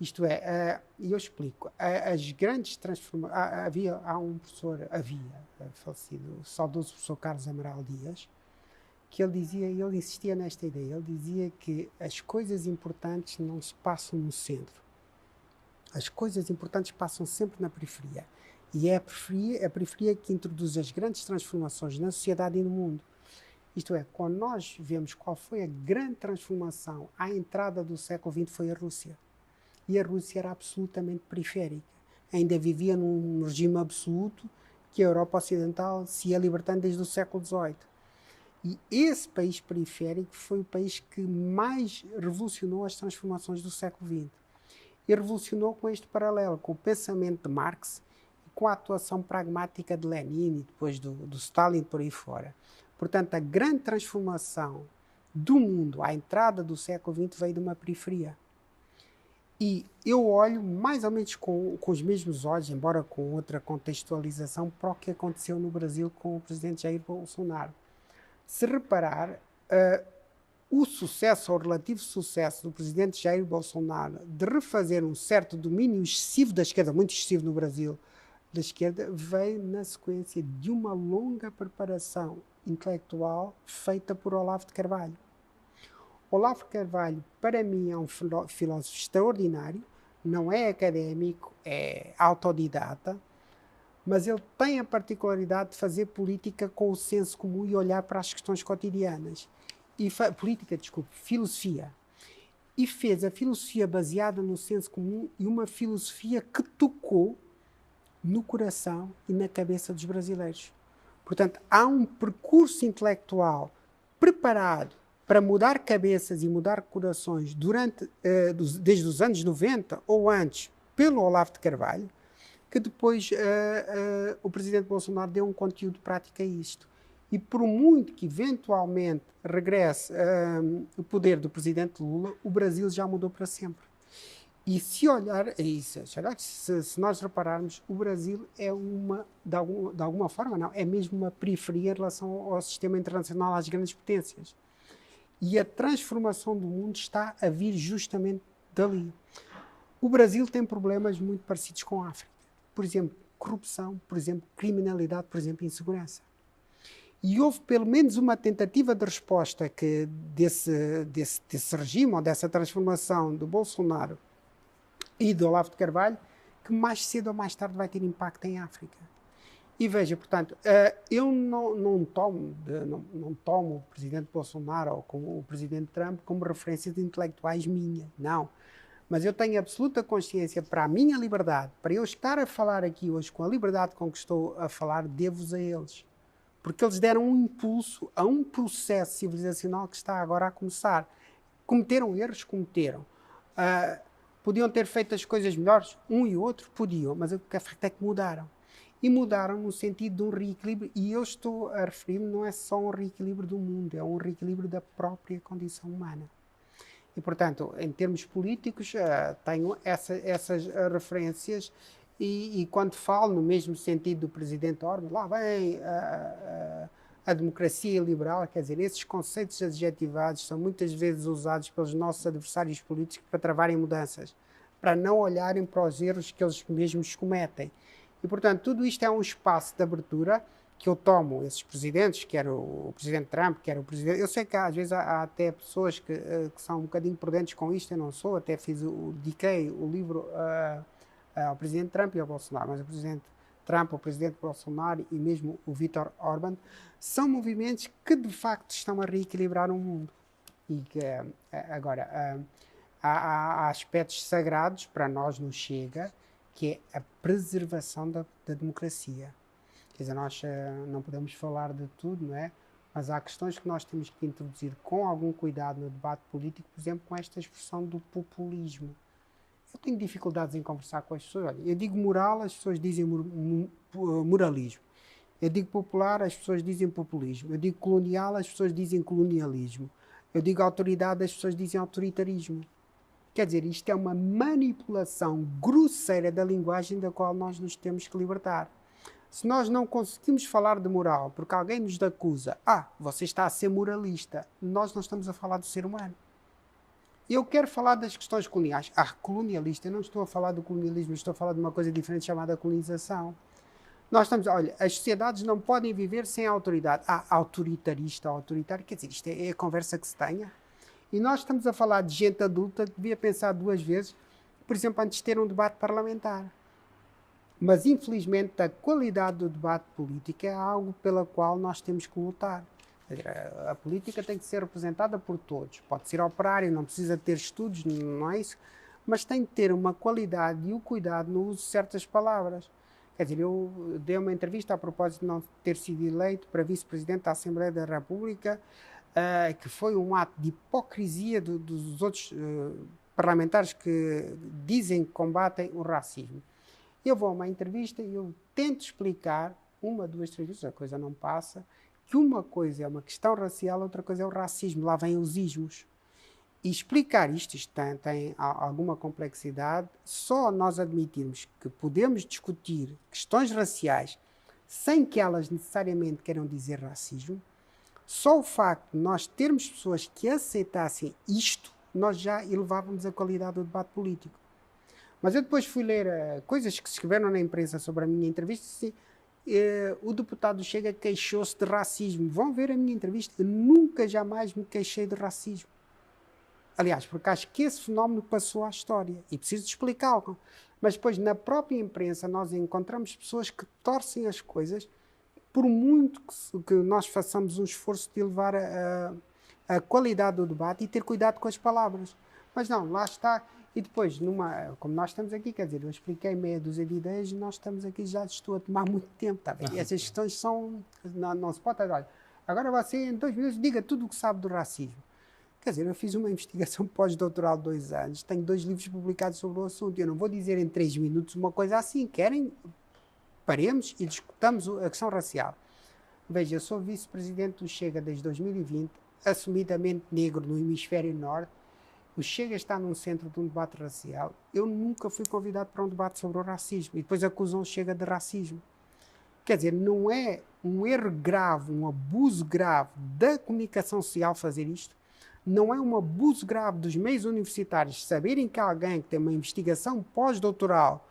Isto é, e eu explico, as grandes transformações, há um professor, falecido, o saudoso professor Carlos Amaral Dias, que ele insistia nesta ideia, ele dizia que as coisas importantes não se passam no centro, as coisas importantes passam sempre na periferia, e é a periferia que introduz as grandes transformações na sociedade e no mundo. Isto é, quando nós vemos qual foi a grande transformação à entrada do século XX, foi a Rússia. E a Rússia era absolutamente periférica. Ainda vivia num regime absoluto que a Europa Ocidental se ia libertando desde o século XVIII. E esse país periférico foi o país que mais revolucionou as transformações do século XX. E revolucionou com este paralelo, com o pensamento de Marx e com a atuação pragmática de Lenin e depois do Stalin por aí fora. Portanto, a grande transformação do mundo à entrada do século XX veio de uma periferia. E eu olho mais ou menos com os mesmos olhos, embora com outra contextualização, para o que aconteceu no Brasil com o presidente Jair Bolsonaro. Se reparar, o sucesso, ou o relativo sucesso do presidente Jair Bolsonaro de refazer um certo domínio excessivo da esquerda, muito excessivo no Brasil, da esquerda, veio na sequência de uma longa preparação intelectual feita por Olavo de Carvalho. Olavo de Carvalho, para mim, é um filósofo extraordinário, não é académico, é autodidata, mas ele tem a particularidade de fazer política com o senso comum e olhar para as questões cotidianas. Filosofia. E fez a filosofia baseada no senso comum e uma filosofia que tocou no coração e na cabeça dos brasileiros. Portanto, há um percurso intelectual preparado para mudar cabeças e mudar corações desde os anos 90 ou antes, pelo Olavo de Carvalho, que depois o presidente Bolsonaro deu um conteúdo prático a isto. E por muito que eventualmente regresse o poder do presidente Lula, o Brasil já mudou para sempre. E se nós repararmos, o Brasil é de alguma forma, não, é mesmo uma periferia em relação ao sistema internacional, às grandes potências. E a transformação do mundo está a vir justamente dali. O Brasil tem problemas muito parecidos com a África. Por exemplo, corrupção, por exemplo, criminalidade, por exemplo, insegurança. E houve pelo menos uma tentativa de resposta desse regime, ou dessa transformação do Bolsonaro e do Olavo de Carvalho, que que mais cedo ou mais tarde vai ter impacto em África. E veja, portanto, eu não tomo o presidente Bolsonaro ou o presidente Trump como referências intelectuais minhas, não. Mas eu tenho absoluta consciência, para a minha liberdade, para eu estar a falar aqui hoje com a liberdade com que estou a falar, devo-os a eles. Porque eles deram um impulso a um processo civilizacional que está agora a começar. Cometeram erros? Cometeram. Podiam ter feito as coisas melhores? Um e outro podiam, mas o que é facto é que mudaram. E mudaram no sentido de um reequilíbrio, e eu estou a referir-me, não é só um reequilíbrio do mundo, é um reequilíbrio da própria condição humana. E, portanto, em termos políticos, tenho essas referências, e quando falo no mesmo sentido do presidente Orbán, lá vem a democracia liberal, quer dizer, esses conceitos adjetivados são muitas vezes usados pelos nossos adversários políticos para travarem mudanças, para não olharem para os erros que eles mesmos cometem. E, portanto, tudo isto é um espaço de abertura que eu tomo esses presidentes, quer o presidente Trump, quer o presidente... Eu sei que às vezes há até pessoas que são um bocadinho prudentes com isto, eu não sou, até dediquei o livro ao presidente Trump e ao Bolsonaro, mas o presidente Trump, o presidente Bolsonaro e mesmo o Viktor Orbán são movimentos que de facto estão a reequilibrar o mundo. E que agora há aspectos sagrados para nós no Chega, que é a preservação da democracia. Quer dizer, nós não podemos falar de tudo, não é? Mas há questões que nós temos que introduzir com algum cuidado no debate político, por exemplo, com esta expressão do populismo. Eu tenho dificuldades em conversar com as pessoas. Olha, eu digo moral, as pessoas dizem moralismo. Eu digo popular, as pessoas dizem populismo. Eu digo colonial, as pessoas dizem colonialismo. Eu digo autoridade, as pessoas dizem autoritarismo. Quer dizer, isto é uma manipulação grosseira da linguagem da qual nós nos temos que libertar. Se nós não conseguimos falar de moral porque alguém nos acusa, você está a ser moralista, nós não estamos a falar do ser humano. Eu quero falar das questões coloniais. Colonialista, eu não estou a falar do colonialismo, estou a falar de uma coisa diferente chamada colonização. Nós estamos, olha, as sociedades não podem viver sem autoridade. Autoritarista, autoritário, quer dizer, isto é a conversa que se tenha. E nós estamos a falar de gente adulta que devia pensar duas vezes, por exemplo, antes de ter um debate parlamentar. Mas, infelizmente, a qualidade do debate político é algo pela qual nós temos que lutar. A política tem que ser representada por todos. Pode ser operário, não precisa ter estudos, não é isso? Mas tem que ter uma qualidade e o cuidado no uso de certas palavras. Quer dizer, eu dei uma entrevista a propósito de não ter sido eleito para vice-presidente da Assembleia da República, que foi um ato de hipocrisia dos outros parlamentares que dizem que combatem o racismo. Eu vou a uma entrevista e eu tento explicar, uma, duas, três vezes, a coisa não passa, que uma coisa é uma questão racial, outra coisa é o racismo, lá vêm os ismos. E explicar isto tem alguma complexidade, só nós admitirmos que podemos discutir questões raciais sem que elas necessariamente queiram dizer racismo. Só o facto de nós termos pessoas que aceitassem isto, nós já elevávamos a qualidade do debate político. Mas eu depois fui ler coisas que se escreveram na imprensa sobre a minha entrevista e disse, o deputado Chega queixou-se de racismo. Vão ver a minha entrevista, eu nunca jamais me queixei de racismo. Aliás, porque acho que esse fenómeno passou à história e preciso de explicá-lo. Mas depois, na própria imprensa, nós encontramos pessoas que torcem as coisas por muito que nós façamos um esforço de elevar a qualidade do debate e ter cuidado com as palavras. Mas não, lá está. E depois, como nós estamos aqui, quer dizer, eu expliquei meia dúzia de ideias e nós estamos aqui, já estou a tomar muito tempo, tá bem? E essas questões são... Não se pode... Olha, agora você, em 2 minutos, diga tudo o que sabe do racismo. Quer dizer, eu fiz uma investigação pós-doutoral de 2 anos, tenho 2 livros publicados sobre o assunto. Eu não vou dizer em 3 minutos uma coisa assim. Querem? Paremos e discutamos a questão racial. Veja, eu sou vice-presidente do Chega desde 2020, assumidamente negro no hemisfério norte. O Chega está num centro de um debate racial. Eu nunca fui convidado para um debate sobre o racismo. E depois acusam o Chega de racismo. Quer dizer, não é um erro grave, um abuso grave da comunicação social fazer isto? Não é um abuso grave dos meios universitários saberem que alguém que tem uma investigação pós-doutoral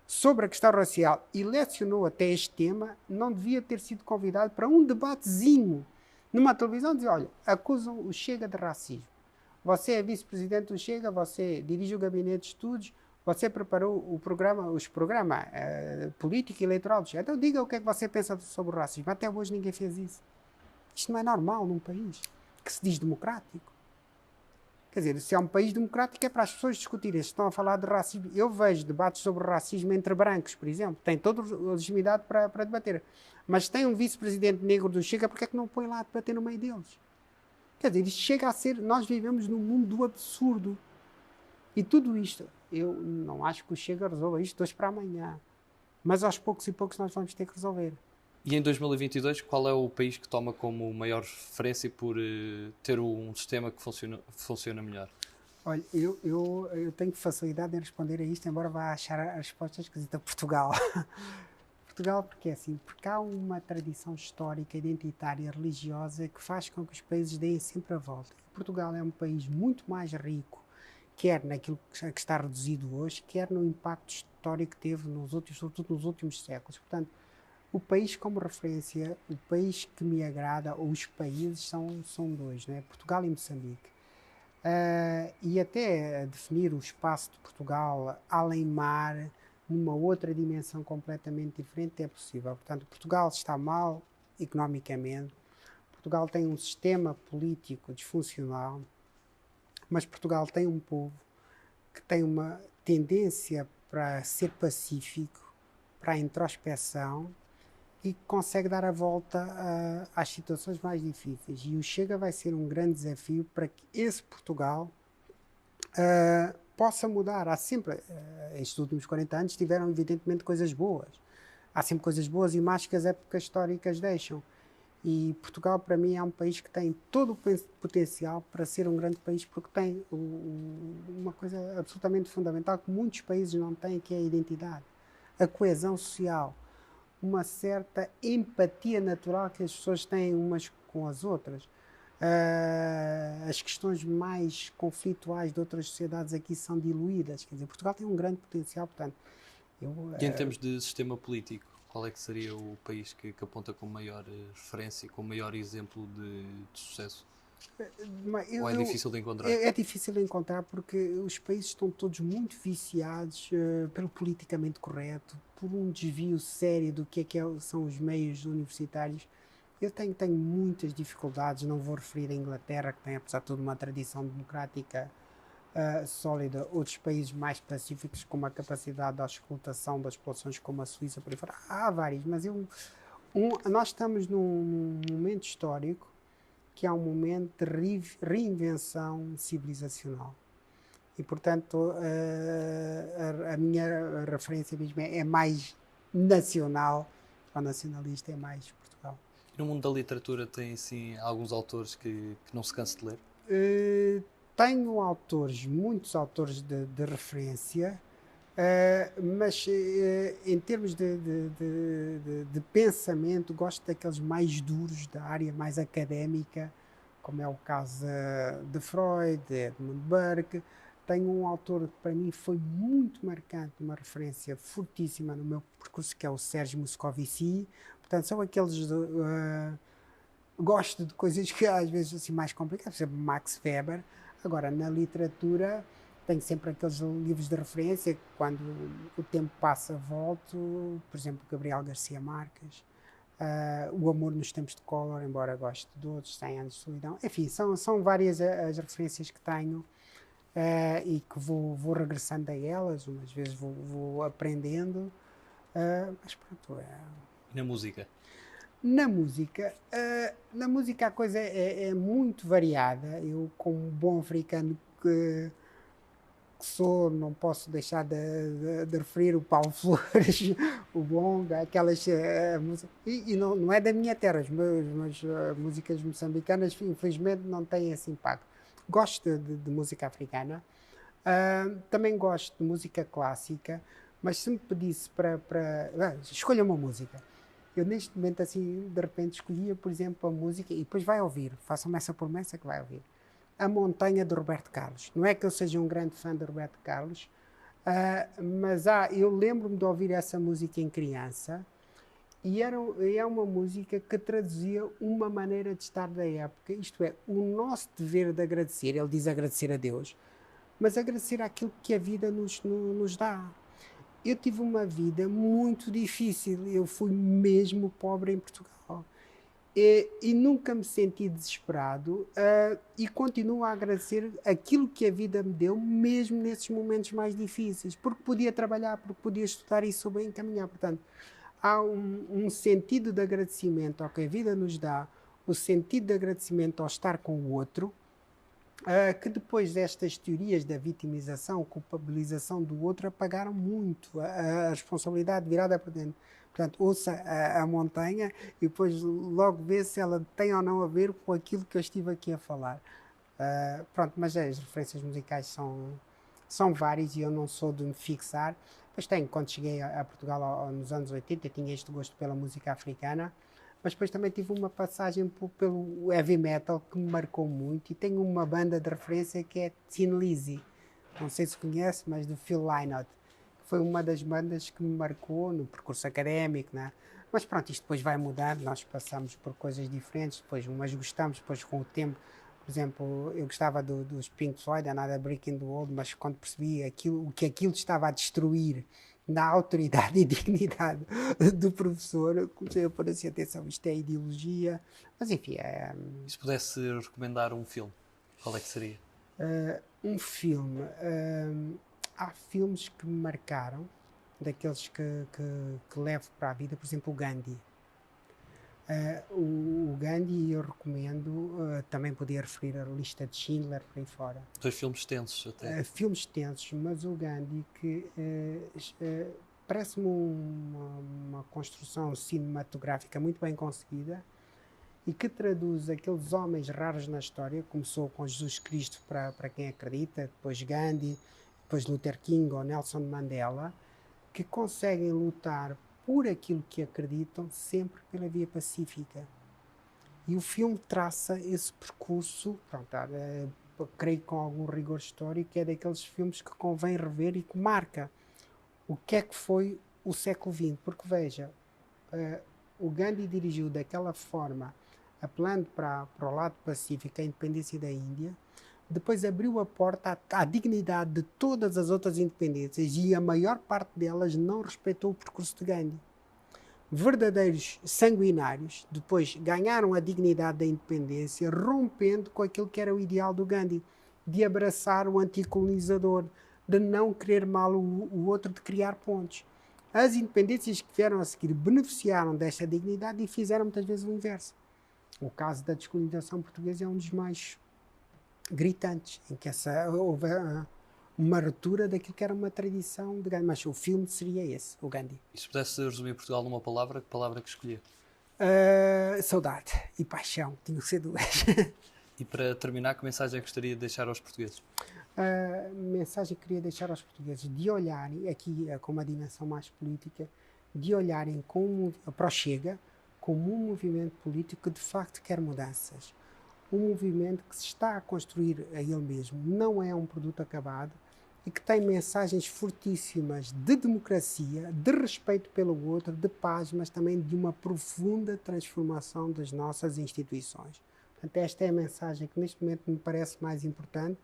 sobre a questão racial e lecionou até este tema, não devia ter sido convidado para um debatezinho numa televisão, dizer, olha, acusam o Chega de racismo. Você é vice-presidente do Chega, você dirige o gabinete de estudos, Você preparou os programas político e eleitoral do Chega. Então diga o que é que você pensa sobre o racismo. Até hoje ninguém fez isso. Isto não é normal num país que se diz democrático. Quer dizer, se é um país democrático é para as pessoas discutirem. Estão a falar de racismo. Eu vejo debates sobre racismo entre brancos, por exemplo. Tem toda a legitimidade para debater. Mas tem um vice-presidente negro do Chega, porque é que não põe lá a debater no meio deles? Quer dizer, isto chega a ser... Nós vivemos num mundo do absurdo. E tudo isto, eu não acho que o Chega resolva isto de hoje para amanhã. Mas aos poucos e poucos nós vamos ter que resolver. E em 2022, qual é o país que toma como maior referência por ter um sistema que funciona melhor? Olha, eu tenho facilidade em responder a isto, embora vá achar a resposta esquisita. Portugal. Portugal porque é assim, porque há uma tradição histórica, identitária, religiosa que faz com que os países deem sempre a volta. Portugal é um país muito mais rico, quer naquilo que está reduzido hoje, quer no impacto histórico que teve sobretudo nos últimos séculos. Portanto, o país como referência, o país que me agrada, ou os países, são dois, né? Portugal e Moçambique. E até definir o espaço de Portugal além mar, numa outra dimensão completamente diferente, é possível. Portanto, Portugal está mal economicamente, Portugal tem um sistema político disfuncional, mas Portugal tem um povo que tem uma tendência para ser pacífico, para a introspeção, e consegue dar a volta às situações mais difíceis. E o Chega vai ser um grande desafio para que esse Portugal possa mudar. Há sempre, estes últimos 40 anos, tiveram evidentemente coisas boas. Há sempre coisas boas e más que as épocas históricas deixam. E Portugal, para mim, é um país que tem todo o potencial para ser um grande país, porque tem uma coisa absolutamente fundamental que muitos países não têm, que é a identidade, a coesão social, uma certa empatia natural que as pessoas têm umas com as outras. As questões mais conflituais de outras sociedades aqui são diluídas. Quer dizer, Portugal tem um grande potencial, portanto... E em termos de sistema político, qual é que seria o país que aponta com maior referência, com maior exemplo de sucesso? Ou é difícil de encontrar? É difícil de encontrar porque os países estão todos muito viciados pelo politicamente correto, por um desvio sério do que são os meios universitários. Eu tenho muitas dificuldades, não vou referir a Inglaterra, que tem, apesar de tudo, uma tradição democrática sólida, outros países mais pacíficos, com uma capacidade de auscultação das populações, como a Suíça, por aí fora. Há vários, mas nós estamos num momento histórico que é um momento de reinvenção civilizacional. E, portanto, a minha referência mesmo é mais nacional, ou nacionalista, é mais Portugal. No mundo da literatura tem, assim, alguns autores que não se cansa de ler? Tenho muitos autores de referência, mas em termos de pensamento, gosto daqueles mais duros, da área mais académica, como é o caso de Freud, de Edmund Burke. Tenho um autor que para mim foi muito marcante, uma referência fortíssima no meu percurso, que é o Serge Moscovici. Portanto, são aqueles... gosto de coisas que às vezes assim mais complicadas, por exemplo, Max Weber. Agora, na literatura, tenho sempre aqueles livros de referência, quando o tempo passa, volto, por exemplo, Gabriel Garcia Marques, O Amor nos Tempos de Collor, embora goste de outros, 100 Anos de Solidão. Enfim, são várias as referências que tenho e que vou regressando a elas, umas vezes vou aprendendo, mas pronto. E na música? Na música a coisa é muito variada. Eu, como bom africano que sou, não posso deixar de referir o Paulo Flores, o Bonga, aquelas músicas. E não é da minha terra, as músicas moçambicanas, infelizmente, não têm esse impacto. Gosto de música africana, também gosto de música clássica, mas se me pedisse escolha uma música. Eu, neste momento, assim, de repente, escolhia, por exemplo, a música, e depois vai ouvir, façam-me essa promessa que vai ouvir, A Montanha, de Roberto Carlos. Não é que eu seja um grande fã de Roberto Carlos, mas eu lembro-me de ouvir essa música em criança, e é uma música que traduzia uma maneira de estar da época, isto é, o nosso dever de agradecer, ele diz agradecer a Deus, mas agradecer aquilo que a vida nos dá. Eu tive uma vida muito difícil, eu fui mesmo pobre em Portugal. E nunca me senti desesperado, e continuo a agradecer aquilo que a vida me deu, mesmo nesses momentos mais difíceis, porque podia trabalhar, porque podia estudar e soube encaminhar. Portanto, há um sentido de agradecimento ao que a vida nos dá, o sentido de agradecimento ao estar com o outro, que depois destas teorias da vitimização, culpabilização do outro, apagaram muito a responsabilidade virada para dentro. Portanto, ouça a montanha e depois logo vê se ela tem ou não a ver com aquilo que eu estive aqui a falar. Pronto, mas as referências musicais são várias e eu não sou de me fixar. Pois tenho, quando cheguei a Portugal nos anos 80, eu tinha este gosto pela música africana, mas depois também tive uma passagem pelo heavy metal que me marcou muito, e tenho uma banda de referência que é Thin Lizzy, não sei se conhece, mas do Phil Lynott. Foi uma das bandas que me marcou no percurso académico, né? Mas pronto, isto depois vai mudar, nós passamos por coisas diferentes, depois umas gostamos, depois com o tempo. Por exemplo, eu gostava dos Pink Floyd, Another Brick in the Wall, mas quando percebi o que aquilo estava a destruir na autoridade e dignidade do professor, comecei a pôr assim atenção, isto é ideologia, mas enfim... E se pudesse recomendar um filme, qual é que seria? Um filme... há filmes que me marcaram, daqueles que levo para a vida, por exemplo, o Gandhi. O Gandhi eu recomendo, também podia referir a lista de Schindler por aí fora. 2 filmes tensos até. Filmes tensos, mas o Gandhi que parece-me uma construção cinematográfica muito bem conseguida e que traduz aqueles homens raros na história. Começou com Jesus Cristo para quem acredita, depois Gandhi, depois Luther King ou Nelson Mandela, que conseguem lutar por aquilo que acreditam, sempre pela via pacífica. E o filme traça esse percurso, pronto, creio com algum rigor histórico, é daqueles filmes que convém rever e que marca o que é que foi o século XX. Porque veja, o Gandhi dirigiu daquela forma, apelando para o lado pacífico, a independência da Índia, depois abriu a porta à dignidade de todas as outras independências, e a maior parte delas não respeitou o percurso de Gandhi. Verdadeiros sanguinários depois ganharam a dignidade da independência, rompendo com aquilo que era o ideal do Gandhi, de abraçar o anticolonizador, de não querer mal o outro, de criar pontes. As independências que vieram a seguir beneficiaram desta dignidade e fizeram muitas vezes o inverso. O caso da descolonização portuguesa é um dos mais gritantes, em que houve uma ruptura daquilo que era uma tradição de Gandhi. Mas o filme seria esse, o Gandhi. E se pudesse resumir Portugal numa palavra, que palavra que escolher? Saudade e paixão, tinham que ser duas. E para terminar, que mensagem é que gostaria de deixar aos portugueses? A mensagem que queria deixar aos portugueses, de olharem, aqui com uma dimensão mais política, de olharem para o Chega como um movimento político que de facto quer mudanças. Um movimento que se está a construir a ele mesmo, não é um produto acabado e que tem mensagens fortíssimas de democracia, de respeito pelo outro, de paz, mas também de uma profunda transformação das nossas instituições. Portanto, esta é a mensagem que neste momento me parece mais importante,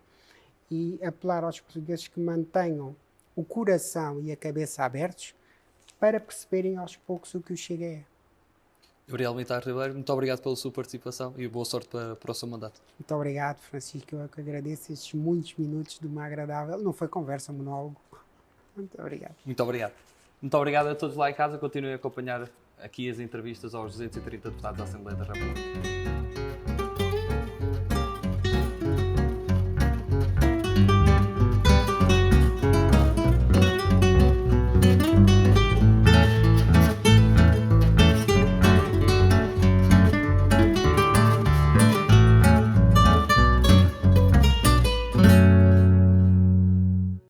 e apelar aos portugueses que mantenham o coração e a cabeça abertos para perceberem aos poucos o que o Chega é. Gabriel Militar Ribeiro, muito obrigado pela sua participação e boa sorte para o seu mandato. Muito obrigado, Francisco. Eu que agradeço estes muitos minutos de uma agradável... Não foi conversa, monólogo. Muito obrigado. Muito obrigado. Muito obrigado a todos lá em casa. Continuem a acompanhar aqui as entrevistas aos 230 deputados da Assembleia da República.